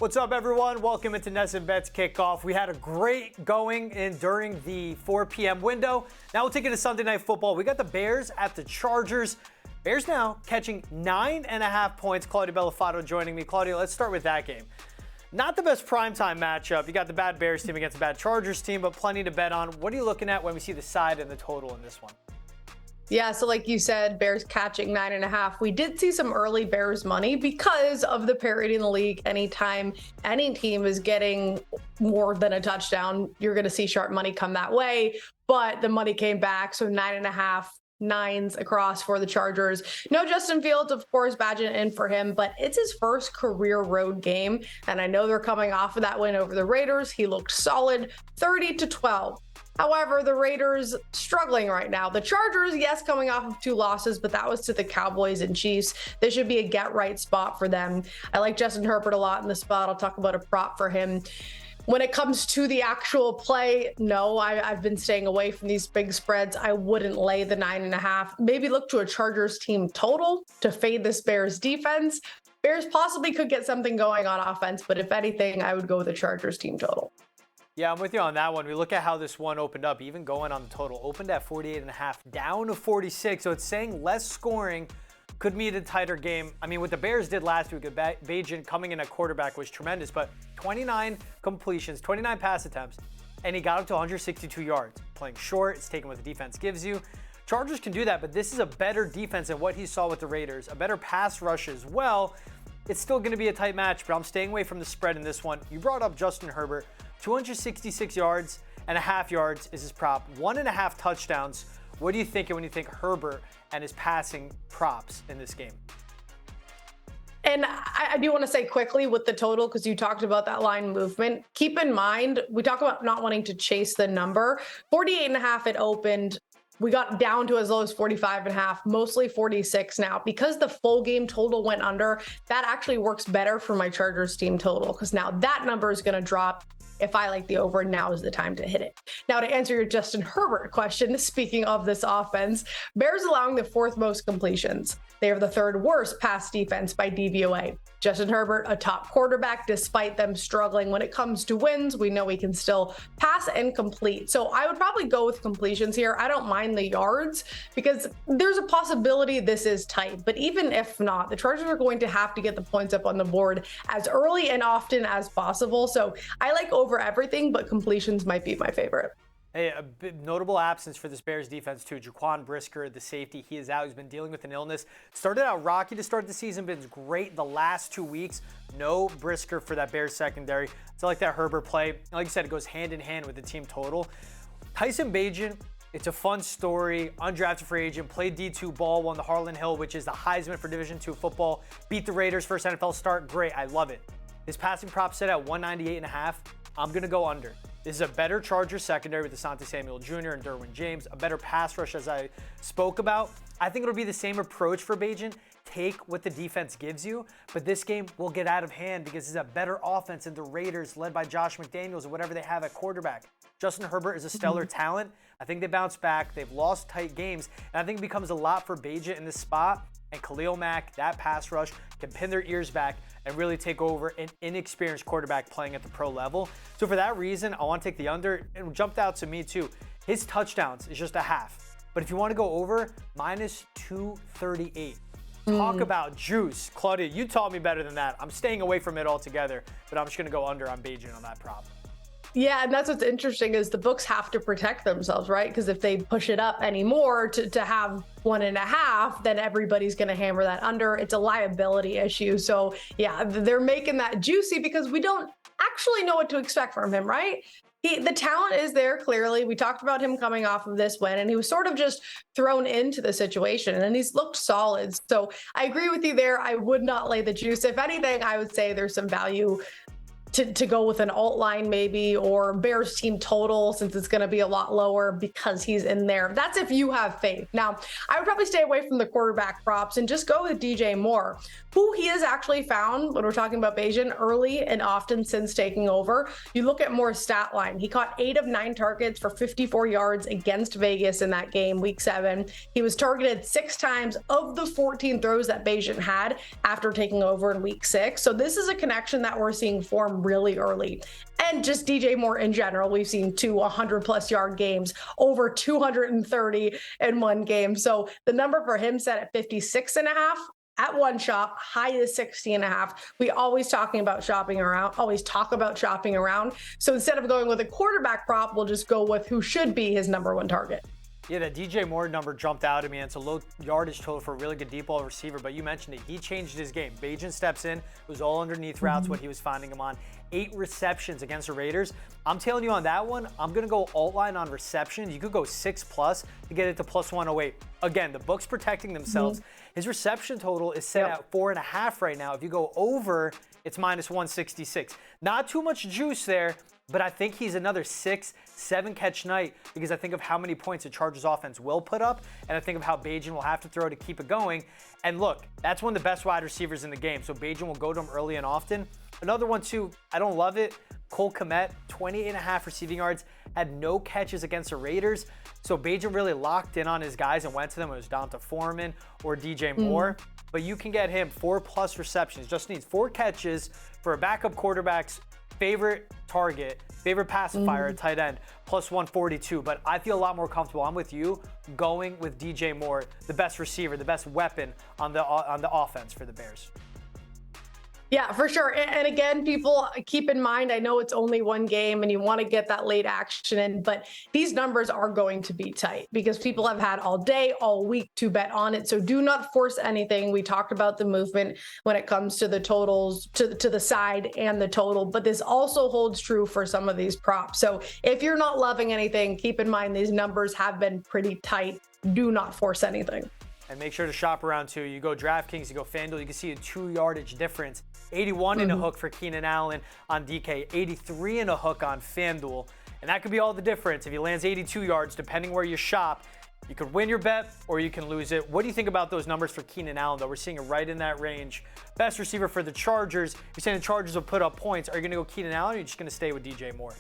What's up, everyone? Welcome into NESN Bets Kickoff. We had a great going in during the 4 p.m. window. Now we'll take it to Sunday Night Football. We got the Bears at the Chargers. Bears now catching 9.5 points. Claudia Bellafato joining me. Claudia, let's start with that game. Not the best primetime matchup. You got the bad Bears team against the bad Chargers team, but plenty to bet on. What are you looking at when we see the side and the total in this one? Yeah, so like you said, Bears catching 9.5. We did see some early Bears money because of the parity in the league. Anytime any team is getting more than a touchdown, you're going to see sharp money come that way. But the money came back, so 9.5. Nines across for the Chargers. No Justin Fields, of course, badging in for him, but it's his first career road game. And I know they're coming off of that win over the Raiders. He looked solid, 30-12. However, the Raiders struggling right now. The Chargers, yes, coming off of 2 losses, but that was to the Cowboys and Chiefs. This should be a get-right spot for them. I like Justin Herbert a lot in the spot. I'll talk about a prop for him. When it comes to the actual play, no, I've been staying away from these big spreads. I wouldn't lay the 9.5. Maybe look to a Chargers team total to fade this Bears defense. Bears possibly could get something going on offense, but if anything, I would go with the Chargers team total. Yeah, I'm with you on that one. We look at how this one opened up, even going on the total. Opened at 48.5, down to 46. So it's saying less scoring could mean a tighter game. I mean, what the Bears did last week, Bajan coming in at quarterback was tremendous, but 29 completions, 29 pass attempts, and he got up to 162 yards. Playing short, it's taking what the defense gives you. Chargers can do that, but this is a better defense than what he saw with the Raiders. A better pass rush as well. It's still going to be a tight match, but I'm staying away from the spread in this one. You brought up Justin Herbert. 266 yards and a half yards is his prop. 1.5 touchdowns. What do you think when you think Herbert and his passing props in this game? And I do want to say quickly with the total, because you talked about that line movement. Keep in mind, we talk about not wanting to chase the number. 48.5 it opened. We got down to as low as 45.5, mostly 46 now. Because the full game total went under, that actually works better for my Chargers team total, because now that number is going to drop. If I like the over, now is the time to hit it. Now, to answer your Justin Herbert question, speaking of this offense, Bears allowing the 4th most completions. They are the 3rd worst pass defense by DVOA. Justin Herbert, a top quarterback, despite them struggling when it comes to wins, we know he can still pass and complete. So I would probably go with completions here. I don't mind the yards because there's a possibility this is tight. But even if not, the Chargers are going to have to get the points up on the board as early and often as possible. So I like over everything, but completions might be my favorite. Hey, a notable absence for this Bears defense too. Jaquan Brisker, the safety, he is out. He's been dealing with an illness. Started out rocky to start the season, been great the last 2 weeks. No Brisker for that Bears secondary. So I like that Herbert play. Like you said, it goes hand in hand with the team total. Tyson Bagent, it's a fun story. Undrafted free agent, played D2 ball, won the Harlan Hill, which is the Heisman for Division II football. Beat the Raiders, first NFL start. Great, I love it. His passing prop set at 198.5. I'm going to go under. This is a better Chargers secondary with Asante Samuel Jr. and Derwin James, a better pass rush as I spoke about. I think it'll be the same approach for Bajan. Take what the defense gives you, but this game will get out of hand because it's a better offense than the Raiders led by Josh McDaniels or whatever they have at quarterback. Justin Herbert is a stellar talent. I think they bounce back. They've lost tight games, and I think it becomes a lot for Bajan in this spot. And Khalil Mack, that pass rush, can pin their ears back and really take over an inexperienced quarterback playing at the pro level. So for that reason, I want to take the under. It jumped out to me too. His touchdowns is just a half. But if you want to go over, minus 238. Talk about juice. Claudia, you taught me better than that. I'm staying away from it altogether, but I'm just going to go under on Bajan on that prop. Yeah, and that's what's interesting is the books have to protect themselves, right? Because if they push it up anymore to have 1.5, then everybody's going to hammer that under. It's a liability issue. So yeah, they're making that juicy because we don't actually know what to expect from him, right? The talent is there, clearly. We talked about him coming off of this win, and he was sort of just thrown into the situation, and he's looked solid. So I agree with you there. I would not lay the juice. If anything, I would say there's some value to go with an alt line maybe, or Bears team total since it's going to be a lot lower because he's in there. That's if you have faith. Now, I would probably stay away from the quarterback props and just go with DJ Moore, who he has actually found when we're talking about Bayesian early and often since taking over. You look at Moore's stat line. He caught 8 of 9 targets for 54 yards against Vegas in that game, week 7. He was targeted 6 times of the 14 throws that Bayesian had after taking over in week 6. So this is a connection that we're seeing form really early. And just DJ Moore in general, we've seen 2 100+ yard games, over 230 in one game. So the number for him set at 56.5 at one shop, high is 60.5. We always talk about shopping around. So instead of going with a quarterback prop, we'll just go with who should be his number 1 target. Yeah, that DJ Moore number jumped out at me. It's a low yardage total for a really good deep ball receiver, but you mentioned it. He changed his game. Bayesian steps in. It was all underneath routes, what he was finding him on. 8 receptions against the Raiders. I'm telling you on that one, I'm going to go alt line on reception. You could go 6+ to get it to plus 108. Again, the book's protecting themselves. His reception total is set at 4.5 right now. If you go over, it's minus 166. Not too much juice there, but I think he's another 6-7 catch night because I think of how many points the Chargers offense will put up, and I think of how Bayesian will have to throw to keep it going. And look, that's one of the best wide receivers in the game, so Bayesian will go to him early and often. Another one too, I don't love it. Cole Kmet, 28.5 receiving yards, had no catches against the Raiders. So Bayesian really locked in on his guys and went to them. It was down to Foreman or DJ Moore. But you can get him 4+ receptions. Just needs 4 catches for a backup quarterback's favorite target, favorite pacifier at tight end, plus 142. But I feel a lot more comfortable. I'm with you going with DJ Moore, the best receiver, the best weapon on the offense for the Bears. Yeah, for sure. And again, people keep in mind, I know it's only one game and you want to get that late action in, but these numbers are going to be tight because people have had all day, all week to bet on it. So do not force anything. We talked about the movement when it comes to the totals, to the side and the total, but this also holds true for some of these props. So if you're not loving anything, keep in mind these numbers have been pretty tight. Do not force anything. And make sure to shop around too. You go DraftKings, you go FanDuel, you can see a 2 yardage difference. 81 in a hook for Keenan Allen on DK, 83 in a hook on FanDuel. And that could be all the difference. If he lands 82 yards, depending where you shop, you could win your bet or you can lose it. What do you think about those numbers for Keenan Allen, though? We're seeing it right in that range. Best receiver for the Chargers. You're saying the Chargers will put up points. Are you going to go Keenan Allen or are you just going to stay with DJ Moore?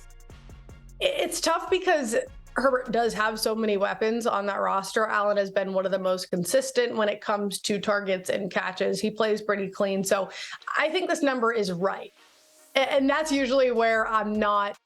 It's tough because Herbert does have so many weapons on that roster. Allen has been one of the most consistent when it comes to targets and catches. He plays pretty clean. So I think this number is right. And that's usually where I'm not,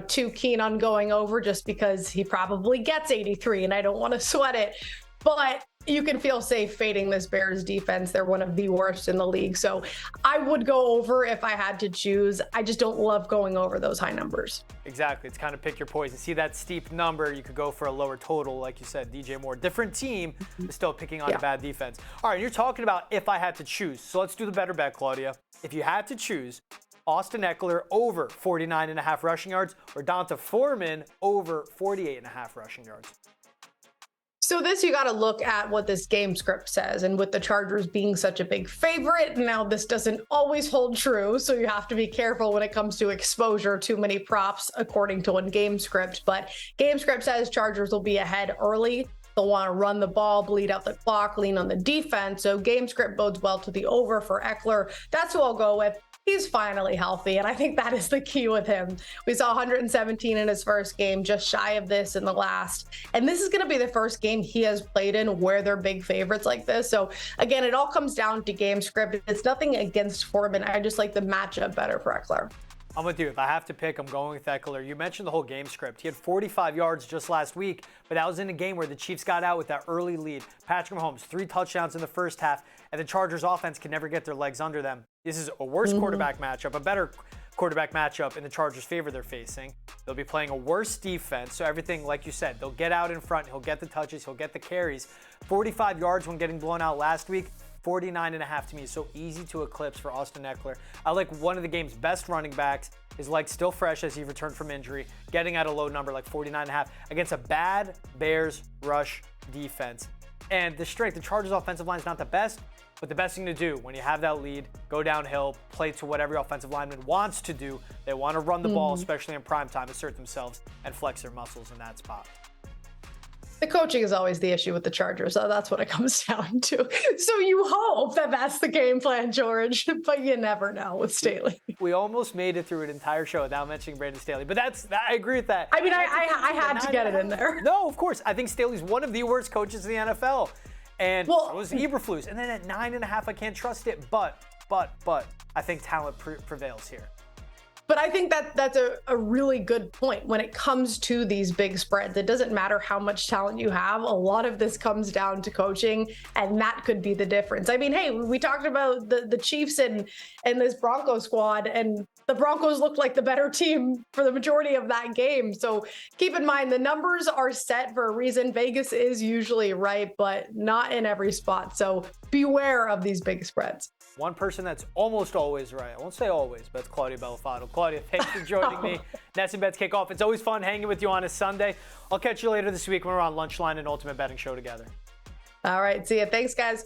too keen on going over just because he probably gets 83 and I don't want to sweat it. But you can feel safe fading this Bears defense. They're one of the worst in the league. So I would go over if I had to choose. I just don't love going over those high numbers. Exactly. It's kind of pick your poison. See that steep number, you could go for a lower total. Like you said, DJ Moore, different team, is still picking on a bad defense. All right, you're talking about if I had to choose. So let's do the better bet, Claudia. If you had to choose, Austin Eckler over 49.5 rushing yards or Donta Foreman over 48.5 rushing yards. So this, you got to look at what this game script says. And with the Chargers being such a big favorite, now this doesn't always hold true. So you have to be careful when it comes to exposure to many props according to one game script. But game script says Chargers will be ahead early. They'll want to run the ball, bleed out the clock, lean on the defense. So game script bodes well to the over for Eckler. That's who I'll go with. He's finally healthy, and I think that is the key with him. We saw 117 in his first game, just shy of this in the last. And this is going to be the first game he has played in where they're big favorites like this. So again, it all comes down to game script. It's nothing against Foreman. I just like the matchup better for Eckler. I'm with you. If I have to pick, I'm going with Eckler. You mentioned the whole game script. He had 45 yards just last week, but that was in a game where the Chiefs got out with that early lead. Patrick Mahomes, 3 touchdowns in the first half, and the Chargers offense can never get their legs under them. This is a worse quarterback matchup, a better quarterback matchup in the Chargers' favor they're facing. They'll be playing a worse defense, so everything, like you said, they'll get out in front. He'll get the touches. He'll get the carries. 45 yards when getting blown out last week. 49.5 to me is so easy to eclipse for Austin Eckler. I like one of the game's best running backs. His leg's still fresh as he returned from injury, getting at a low number like 49.5 against a bad Bears rush defense. And the strength, the Chargers' offensive line is not the best, but the best thing to do when you have that lead, go downhill, play to what every offensive lineman wants to do. They want to run the ball, especially in prime time, assert themselves and flex their muscles in that spot. The coaching is always the issue with the Chargers. So that's what it comes down to. So you hope that that's the game plan, George, but you never know with Staley. We almost made it through an entire show without mentioning Brandon Staley, but I agree with that. I mean, I had to get it in there. No, of course. I think Staley's one of the worst coaches in the NFL. And so was Eberflus. And then at 9.5, I can't trust it. But I think talent prevails here. But I think that's a really good point when it comes to these big spreads. It doesn't matter how much talent you have. A lot of this comes down to coaching, and that could be the difference. I mean, hey, we talked about the Chiefs and this Broncos squad, and the Broncos looked like the better team for the majority of that game. So keep in mind, the numbers are set for a reason. Vegas is usually right, but not in every spot. So beware of these big spreads. One person that's almost always right. I won't say always, but it's Claudia Bellafato. Claudia, thanks for joining me. NESN Bets Kickoff. It's always fun hanging with you on a Sunday. I'll catch you later this week when we're on Lunchline and Ultimate Betting Show together. All right. See ya. Thanks, guys.